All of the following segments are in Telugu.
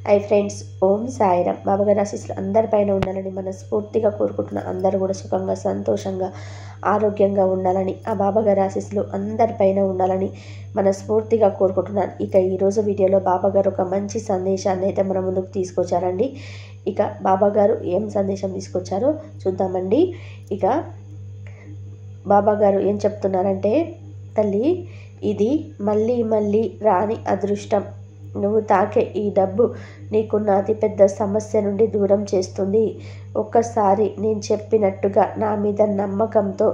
హై ఫ్రెండ్స్, ఓం సాయిరామ్. బాబాగారి ఆశీస్సులు అందరిపైన ఉండాలని మనస్ఫూర్తిగా కోరుకుంటున్న అందరూ కూడా సుఖంగా, సంతోషంగా, ఆరోగ్యంగా ఉండాలని, ఆ బాబాగారి ఆశీస్సులు అందరిపైన ఉండాలని మనస్ఫూర్తిగా కోరుకుంటున్నాను. ఇక ఈరోజు వీడియోలో బాబాగారు ఒక మంచి సందేశాన్ని అయితే మన ముందుకు తీసుకొచ్చారండి. ఇక బాబాగారు ఏం సందేశం తీసుకొచ్చారో చూద్దామండి. ఇక బాబాగారు ఏం చెప్తున్నారంటే, తల్లి, ఇది మళ్ళీ మళ్ళీ రాని అదృష్టం. నువ్వు తాకే ఈ డబ్బు నీకున్న అతిపెద్ద సమస్య నుండి దూరం చేస్తుంది. ఒక్కసారి నేను చెప్పినట్టుగా నా మీద నమ్మకంతో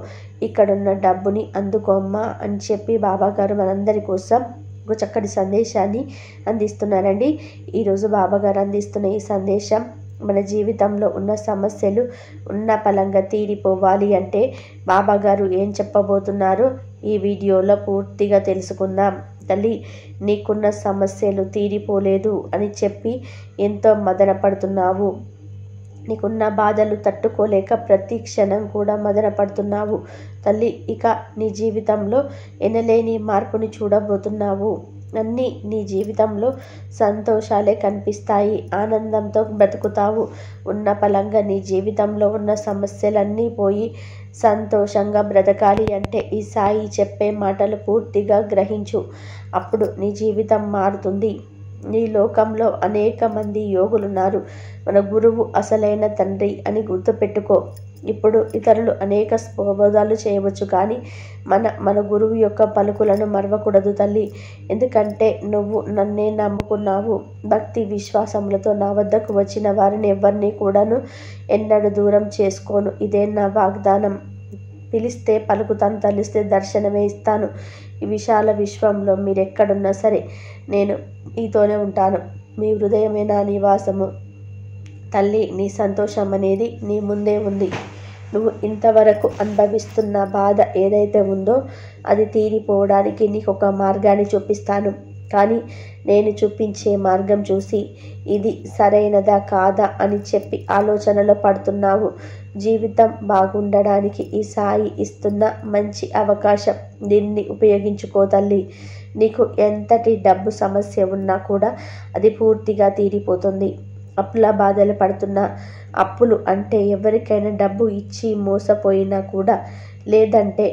ఇక్కడున్న డబ్బుని అందుకోమ్మా అని చెప్పి బాబాగారు మనందరి కోసం ఒక చక్కటి సందేశాన్ని అందిస్తున్నారండి. ఈరోజు బాబాగారు అందిస్తున్న ఈ సందేశం మన జీవితంలో ఉన్న సమస్యలు ఉన్న పలంగా తీరిపోవాలి అంటే బాబాగారు ఏం చెప్పబోతున్నారో ఈ వీడియోలో పూర్తిగా తెలుసుకుందాం. తల్లి, నీకున్న సమస్యలు తీరిపోలేదు అని చెప్పి ఎంతో మదన పడుతున్నావు. నీకున్న బాధలు తట్టుకోలేక ప్రతి క్షణం కూడా మదన పడుతున్నావు. తల్లి, ఇక నీ జీవితంలో ఎనలేని మార్పుని చూడబోతున్నావు. అన్నీ నీ జీవితంలో సంతోషాలే కనిపిస్తాయి. ఆనందంతో బ్రతుకుతావు. ఉన్న పలంగా నీ జీవితంలో ఉన్న సమస్యలన్నీ పోయి సంతోషంగా బ్రతకాలి అంటే ఈ సాయి చెప్పే మాటలు పూర్తిగా గ్రహించు. అప్పుడు నీ జీవితం మారుతుంది. నీ లోకంలో అనేక మంది యోగులున్నారు. మన గురువు అసలైన తండ్రి అని గుర్తుపెట్టుకో. ఇప్పుడు ఇతరులు అనేక స్వబోధాలు చేయవచ్చు, కానీ మన గురువు యొక్క పలుకులను మరవకూడదు తల్లి. ఎందుకంటే నువ్వు నన్నే నమ్ముకున్నావు. భక్తి విశ్వాసములతో నా వద్దకు వచ్చిన వారిని ఎవరిని కూడాను ఎన్నడూ దూరం చేసుకోను. ఇదే నా వాగ్దానం. పిలిస్తే పలుకుతాను, తలిస్తే దర్శనమే ఇస్తాను. ఈ విశాల విశ్వంలో మీరెక్కడున్నా సరే నేను మీతోనే ఉంటాను. మీ హృదయమే నా నివాసము. తల్లి, నీ సంతోషం అనేది నీ ముందే ఉంది. నువ్వు ఇంతవరకు అనుభవిస్తున్న బాధ ఏదైతే ఉందో అది తీరిపోవడానికి నీకు ఒక మార్గాన్ని చూపిస్తాను. కానీ నేను చూపించే మార్గం చూసి ఇది సరైనదా కాదా అని చెప్పి ఆలోచనలో పడుతున్నావు. జీవితం బాగుండడానికి ఈ సాయి ఇస్తున్న మంచి అవకాశం. దీన్ని ఉపయోగించుకో తల్లి. నీకు ఎంతటి డబ్బు సమస్య ఉన్నా కూడా అది పూర్తిగా తీరిపోతుంది. అప్పుల బాధలు పడుతున్నా, అప్పులు అంటే ఎవరికైనా డబ్బు ఇచ్చి మోసపోయినా కూడా, లేదంటే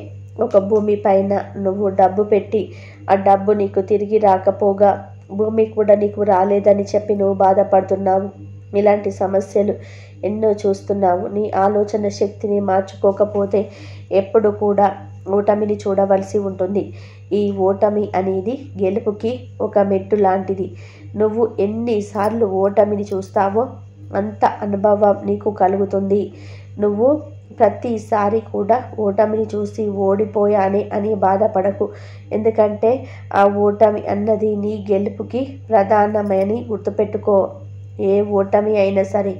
ఒక భూమి పైన నువ్వు డబ్బు పెట్టి ఆ డబ్బు నీకు తిరిగి రాకపోగా భూమి కూడా నీకు రాలేదని చెప్పి నువ్వు బాధపడుతున్నావు. ఇలాంటి సమస్యలు ఎన్నో చూస్తున్నావు. నీ ఆలోచన శక్తిని మార్చుకోకపోతే ఎప్పుడు కూడా ఓటమిని చూడవలసి ఉంటుంది. ఈ ఓటమి అనేది గెలుపుకి ఒక మెట్టు లాంటిది. నువ్వు ఎన్నిసార్లు ఓటమిని చూస్తావో అంత అనుభవం నీకు కలుగుతుంది. నువ్వు ప్రతిసారి కూడా ఓటమిని చూసి ఓడిపోయానే అని బాధపడకు. ఎందుకంటే ఆ ఓటమి అన్నది నీ గెలుపుకి ప్రధానమని గుర్తుపెట్టుకో. ఏ ఓటమి అయినా సరే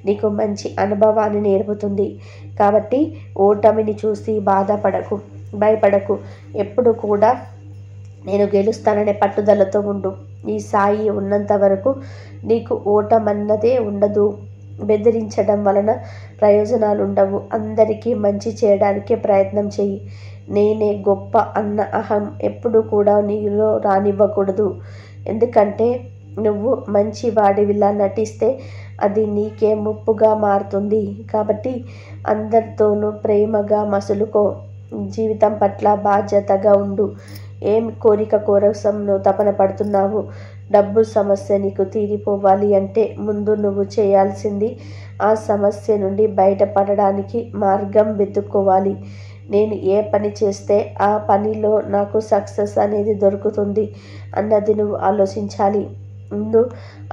నీకు మంచి అనుభవాన్ని నేర్పుతుంది. కాబట్టి ఓటమిని చూసి బాధపడకు, భయపడకు. ఎప్పుడు కూడా నేను గెలుస్తాననే పట్టుదలతో ఉండు. ఈ సాయి ఉన్నంత వరకు నీకు ఓటమన్నదే ఉండదు. బెదిరించడం వలన ప్రయోజనాలు ఉండవు. అందరికీ మంచి చేయడానికే ప్రయత్నం చెయ్యి. నేనే గొప్ప అన్న అహం ఎప్పుడు కూడా నీలో రానివ్వకూడదు. ఎందుకంటే నువ్వు మంచి వాడివిలా నటిస్తే అది నీకే ముప్పుగా మారుతుంది. కాబట్టి అందరితోనూ ప్రేమగా మసులుకో. జీవితం పట్ల బాధ్యతగా ఉండు. ఏం కోరిక కోసం నువ్వు తపన పడుతున్నావు? డబ్బు సమస్య నీకు తీరిపోవాలి అంటే ముందు నువ్వు చేయాల్సింది ఆ సమస్య నుండి బయటపడడానికి మార్గం వెతుక్కోవాలి. నేను ఏ పని చేస్తే ఆ పనిలో నాకు సక్సెస్ అనేది దొరుకుతుంది అన్నది నువ్వు ఆలోచించాలి. ముందు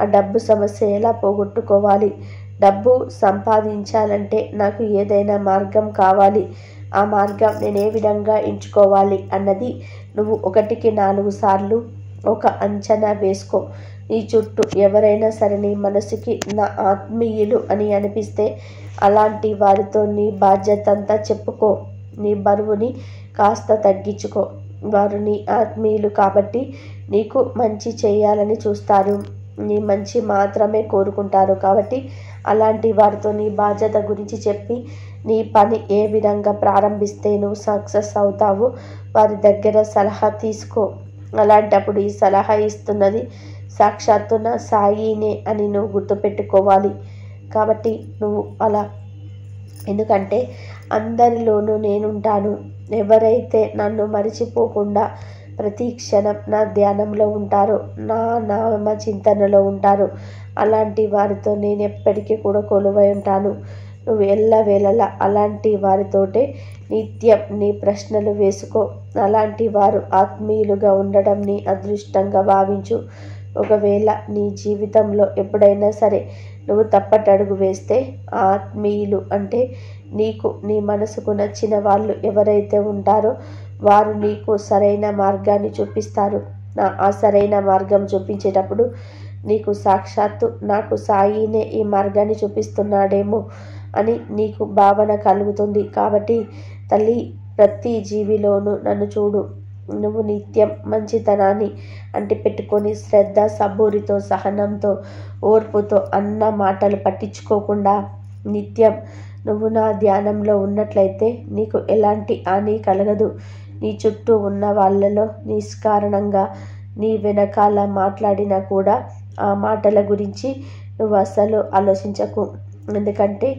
ఆ డబ్బు సమస్య ఎలా పోగొట్టుకోవాలి? డబ్బు సంపాదించాలంటే నాకు ఏదైనా మార్గం కావాలి. ఆ మార్గం నేను ఏ విధంగా ఎంచుకోవాలి అన్నది నువ్వు 1కి 4 సార్లు ఒక అంచనా వేసుకో. నీ చుట్టూ ఎవరైనా సరే నీ మనసుకి నా ఆత్మీయులు అని అనిపిస్తే అలాంటి వారితో నీ బాధ్యత అంతా చెప్పుకో. నీ బరువుని కాస్త తగ్గించుకో. వారు నీ ఆత్మీయులు కాబట్టి నీకు మంచి చేయాలని చూస్తారు. నీ మంచి మాత్రమే కోరుకుంటారు. కాబట్టి అలాంటి వారితో నీ బాధ్యత గురించి చెప్పి నీ పని ఏ విధంగా ప్రారంభిస్తే నువ్వు సక్సెస్ అవుతావో వారి దగ్గర సలహా తీసుకో. అలాంటప్పుడు ఈ సలహా ఇస్తున్నది సాక్షాత్తు నా సాయినే అని నువ్వు గుర్తుపెట్టుకోవాలి. కాబట్టి నువ్వు అలా, ఎందుకంటే అందరిలోనూ నేనుంటాను. ఎవరైతే నన్ను మరిచిపోకుండా ప్రతి క్షణం నా ధ్యానంలో ఉంటారో, నా నామ చింతనలో ఉంటారో, అలాంటి వారితో నేను ఎప్పటికీ కూడా కొలువై ఉంటాను. నువ్వు ఎల్లవేళలా అలాంటి వారితోటే నిత్యం నీ ప్రశ్నలు వేసుకో. అలాంటి వారు ఆత్మీయులుగా ఉండడం నీ అదృష్టంగా భావించు. ఒకవేళ నీ జీవితంలో ఎప్పుడైనా సరే నువ్వు తప్పటడుగు వేస్తే, ఆత్మీయులు అంటే నీకు నీ మనసుకు నచ్చిన వాళ్ళు ఎవరైతే ఉంటారో వారు నీకు సరైన మార్గాన్ని చూపిస్తారు. ఆ సరైన మార్గం చూపించేటప్పుడు నీకు సాక్షాత్తు నాకు సాయినే ఈ మార్గాన్ని చూపిస్తున్నాడేమో అని నీకు భావన కలుగుతుంది. కాబట్టి తల్లి, ప్రతి జీవిలోనూ నన్ను చూడు. నువ్వు నిత్యం మంచితనాన్ని అంటిపెట్టుకొని శ్రద్ధ, సబూరితో, సహనంతో, ఓర్పుతో అన్న మాటలు పట్టించుకోకుండా నిత్యం నువ్వు నా ధ్యానంలో ఉన్నట్లయితే నీకు ఎలాంటి హాని కలగదు. నీ చుట్టూ ఉన్న వాళ్ళలో నిష్కారణంగా నీ వెనకాల మాట్లాడినా కూడా ఆ మాటల గురించి నువ్వు అస్సలు ఆలోచించకు. ఎందుకంటే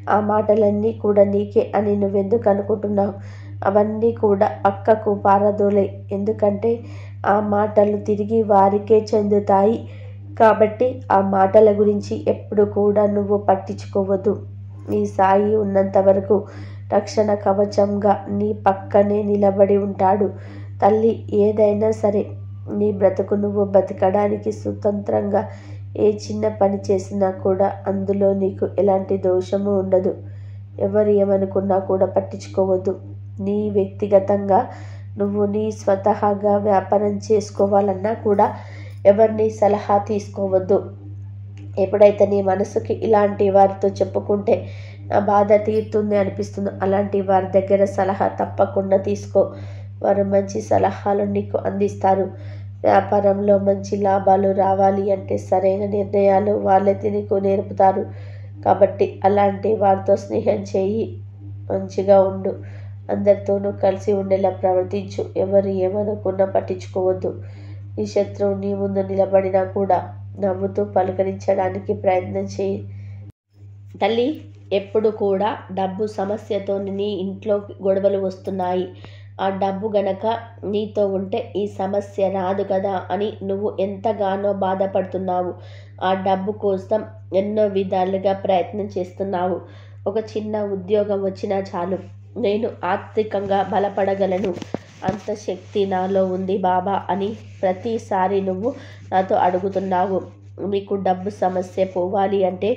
ఆ మాటలన్నీ కూడా నీకే అని నువ్వెందుకు అనుకుంటున్నావు? అవన్నీ కూడా పక్కకు పారదోలే. ఎందుకంటే ఆ మాటలు తిరిగి వారికే చెందుతాయి. కాబట్టి ఆ మాటల గురించి ఎప్పుడు కూడా నువ్వు పట్టించుకోవద్దు. నీ సాయి ఉన్నంత వరకు రక్షణ కవచంగా నీ పక్కనే నిలబడి ఉంటాడు. తల్లి, ఏదైనా సరే నీ బ్రతుకు నువ్వు బతకడానికి స్వతంత్రంగా ఏ చిన్న పని చేసినా కూడా అందులో నీకు ఎలాంటి దోషము ఉండదు. ఎవరు ఏమనుకున్నా కూడా పట్టించుకోవద్దు. నీ వ్యక్తిగతంగా నువ్వు నీ స్వతహాగా వ్యాపారం చేసుకోవాలన్నా కూడా ఎవరిని సలహా తీసుకోవద్దు. ఎప్పుడైతే నీ మనసుకి ఇలాంటి వారితో చెప్పుకుంటే నా బాధ తీరుతుంది అనిపిస్తుందో అలాంటి వారి దగ్గర సలహా తప్పకుండా తీసుకో. వారు మంచి సలహాలు నీకు అందిస్తారు. వ్యాపారంలో మంచి లాభాలు రావాలి అంటే సరైన నిర్ణయాలు వాళ్ళైతే నీకు నేర్పుతారు. కాబట్టి అలాంటి వారితో స్నేహం చేయి. మంచిగా ఉండు. అందరితోనూ కలిసి ఉండేలా ప్రవర్తించు. ఎవరు ఏమనుకున్నా పట్టించుకోవద్దు. నీ శత్రువు నీ ముందు నిలబడినా కూడా నవ్వుతూ పలకరించడానికి ప్రయత్నం చేయి. తల్లి, ఎప్పుడు కూడా డబ్బు సమస్యతో నీ ఇంట్లో గొడవలు వస్తున్నాయి. ఆ డబ్బు గనక నీతో ఉంటే ఈ సమస్య రాదు కదా అని నువ్వు ఎంతగానో బాధపడుతున్నావు. ఆ డబ్బు కోసం ఎన్నో విధాలుగా ప్రయత్నం చేస్తున్నావు. ఒక చిన్న ఉద్యోగం వచ్చినా చాలు, నేను ఆర్థికంగా బలపడగలను, అంత శక్తి నాలో ఉంది బాబా అని ప్రతిసారి నువ్వు నాతో అడుగుతున్నావు. నీకు డబ్బు సమస్య పోవాలి అంటే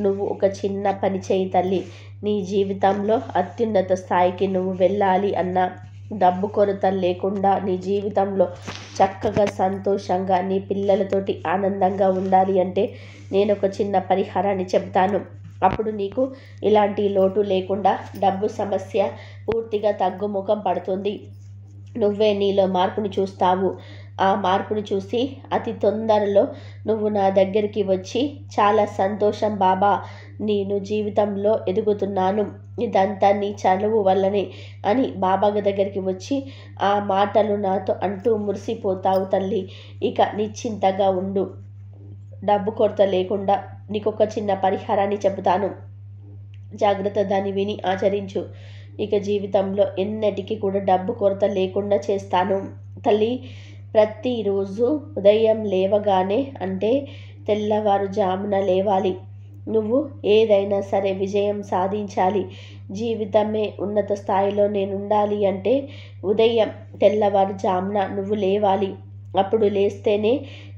నువ్వు ఒక చిన్న పని చేయి తల్లి. నీ జీవితంలో అత్యున్నత స్థాయికి నువ్వు వెళ్ళాలి అన్నా, డబ్బు కొరత లేకుండా నీ జీవితంలో చక్కగా సంతోషంగా నీ పిల్లలతోటి ఆనందంగా ఉండాలి అంటే నేను ఒక చిన్న పరిహారాన్ని చెప్తాను. అప్పుడు నీకు ఇలాంటి లోటు లేకుండా డబ్బు సమస్య పూర్తిగా తగ్గుముఖం పడుతుంది. నువ్వే నీలో మార్పుని చూస్తావు. ఆ మార్పుని చూసి అతి తొందరలో నువ్వు నా దగ్గరికి వచ్చి, చాలా సంతోషం బాబా, నేను జీవితంలో ఎదుగుతున్నాను, ఇదంతా నీ చనువు వల్లనే అని బాబా దగ్గరికి వచ్చి ఆ మాటలు నాతో అంటూ మురిసిపోతావు తల్లి. ఇక నిశ్చింతగా ఉండు. డబ్బు కొరత లేకుండా నీకు ఒక చిన్న పరిహారాన్ని చెబుతాను. జాగ్రత్త, దాన్ని విని ఆచరించు. ఇక జీవితంలో ఎన్నటికీ కూడా డబ్బు కొరత లేకుండా చేస్తాను తల్లి. ప్రతిరోజు ఉదయం లేవగానే అంటే తెల్లవారుజామున లేవాలి. నువ్వు ఏదైనా సరే విజయం సాధించాలి, జీవితమే ఉన్నత స్థాయిలో నేను ఉండాలి అంటే ఉదయం తెల్లవారుజామున నువ్వు లేవాలి. అప్పుడు లేస్తేనే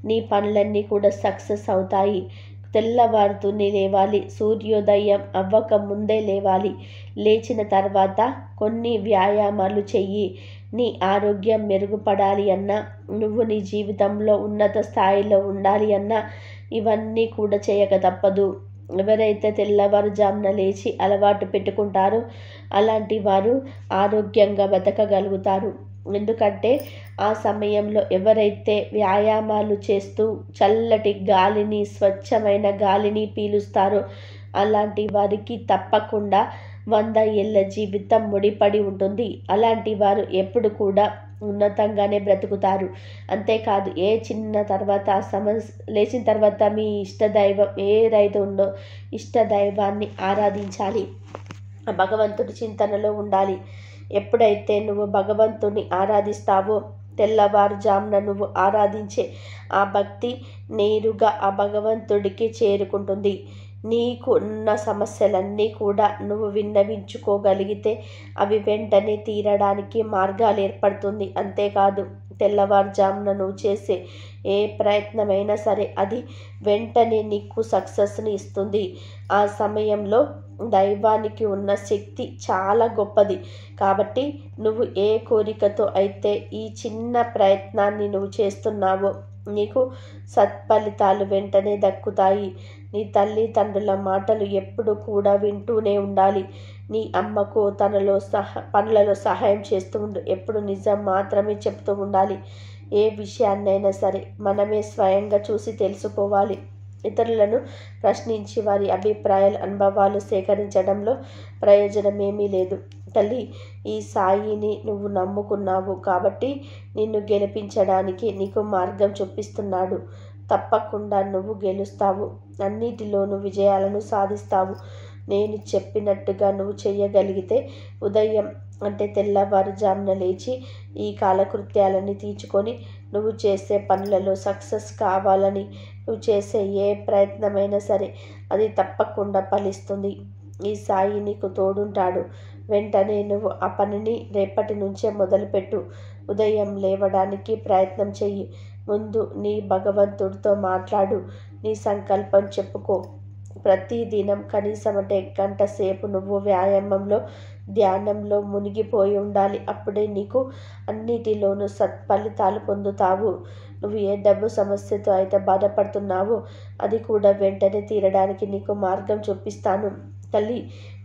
నీ పనులన్నీ కూడా సక్సెస్ అవుతాయి. తెల్లవారుతూనే లేవాలి. సూర్యోదయం అవ్వక ముందే లేవాలి. లేచిన తర్వాత కొన్ని వ్యాయామాలు చెయ్యి. నీ ఆరోగ్యం మెరుగుపడాలి అన్నా, నువ్వు నీ జీవితంలో ఉన్నత స్థాయిలో ఉండాలి అన్నా ఇవన్నీ కూడా చేయక తప్పదు. ఎవరైతే తెల్లవారుజామున లేచి అలవాటు పెట్టుకుంటారో అలాంటి వారు ఆరోగ్యంగా బతకగలుగుతారు. ఎందుకంటే ఆ సమయంలో ఎవరైతే వ్యాయామాలు చేస్తూ చల్లటి గాలిని, స్వచ్ఛమైన గాలిని పీలుస్తారో అలాంటి వారికి తప్పకుండా 100 ఏళ్ళ జీవితం ముడిపడి ఉంటుంది. అలాంటి వారు ఎప్పుడు కూడా ఉన్నతంగానే బ్రతుకుతారు. అంతేకాదు ఏ చిన్న తర్వాత లేచిన తర్వాత మీ ఇష్టదైవం ఏదైతే ఉందో ఇష్టదైవాన్ని ఆరాధించాలి. ఆ భగవంతుడి చింతనలో ఉండాలి. ఎప్పుడైతే నువ్వు భగవంతుని ఆరాధిస్తావో తెల్లవారుజామున నువ్వు ఆరాధించే ఆ భక్తి నేరుగా ఆ భగవంతుడికి చేరుకుంటుంది. నీకు ఉన్న సమస్యలన్నీ కూడా నువ్వు విన్నవించుకోగలిగితే అవి వెంటనే తీరడానికి మార్గాలు ఏర్పడుతుంది. అంతేకాదు తెల్లవారుజామున నువ్వు చేసే ఏ ప్రయత్నమైనా సరే అది వెంటనే నీకు సక్సెస్ని ఇస్తుంది. ఆ సమయంలో దైవానికి ఉన్న శక్తి చాలా గొప్పది. కాబట్టి నువ్వు ఏ కోరికతో అయితే ఈ చిన్న ప్రయత్నాన్ని నువ్వు చేస్తున్నావో నీకు సత్ఫలితాలు వెంటనే దక్కుతాయి. నీ తల్లిదండ్రుల మాటలు ఎప్పుడు కూడా వింటూనే ఉండాలి. నీ అమ్మకు పనులలో సహాయం చేస్తూ ఉండు. ఎప్పుడు నిజం మాత్రమే చెప్తూ ఉండాలి. ఏ విషయాన్నైనా సరే మనమే స్వయంగా చూసి తెలుసుకోవాలి. ఇతరులను ప్రశ్నించి వారి అభిప్రాయాలు అనుభవాలు సేకరించడంలో ప్రయోజనమేమీ లేదు. తల్లి, ఈ సాయిని నువ్వు నమ్ముకున్నావు కాబట్టి నిన్ను గెలిపించడానికి నీకు మార్గం చూపిస్తున్నాడు. తప్పకుండా నువ్వు గెలుస్తావు. అన్నిటిలోనూ విజయాలను సాధిస్తావు. నేను చెప్పినట్టుగా నువ్వు చెయ్యగలిగితే ఉదయం అంటే తెల్లవారుజామున లేచి ఈ కాలకృత్యాలని తీర్చుకొని నువ్వు చేసే పనులలో సక్సెస్ కావాలని నువ్వు చేసే ఏ ప్రయత్నమైనా సరే అది తప్పకుండా ఫలిస్తుంది. ఈ సాయి నీకు తోడుంటాడు. వెంటనే నువ్వు ఆ పనిని రేపటి నుంచే మొదలుపెట్టు. ఉదయం లేవడానికి ప్రయత్నం చెయ్యి. ముందు నీ భగవంతుడితో మాట్లాడు. నీ సంకల్పం చెప్పుకో. ప్రతిదినం కనీసం గంట సేపు నువ్వు వ్యాయామంలో ధ్యానంలో మునిగిపోయి ఉండాలి. అప్పుడే నీకు అన్నిటిలోనూ సత్ఫలితాలు పొందుతావు. నువ్వు ఏ డబ్బు సమస్యతో అయితే బాధపడుతున్నావో అది కూడా వెంటనే తీరడానికి నీకు మార్గం చూపిస్తాను. తల్లి,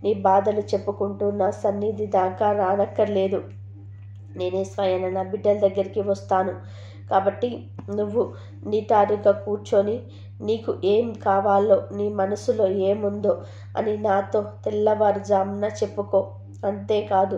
నీ బాధలు చెప్పుకుంటూ నా సన్నిధి దాకా రానక్కర్లేదు. నేనే స్వయాన నా బిడ్డల దగ్గరికి వస్తాను. కాబట్టి నువ్వు నిటారుగా కూర్చొని నీకు ఏం కావాలో నీ మనసులో ఏముందో అని నాతో తెల్లవారుజామున చెప్పుకో. అంతేకాదు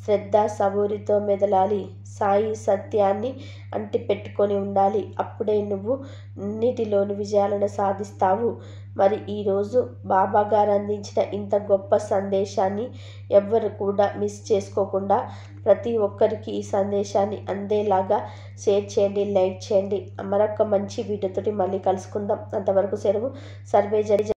శ్రద్ధ సబూరితో మెదలాలి. సాయి సత్యాన్ని అంటి పెట్టుకొని ఉండాలి. అప్పుడే నువ్వు అన్నిటిలోని విజయాలను సాధిస్తావు. మరి ఈరోజు బాబా గారు అందించిన ఇంత గొప్ప సందేశాన్ని ఎవ్వరు కూడా మిస్ చేసుకోకుండా ప్రతి ఒక్కరికి ఈ సందేశాన్ని అందేలాగా షేర్ చేయండి, లైక్ చేయండి. మరొక మంచి వీడియోతోటి మళ్ళీ కలుసుకుందాం. అంతవరకు సెలవు. సర్వే జరి.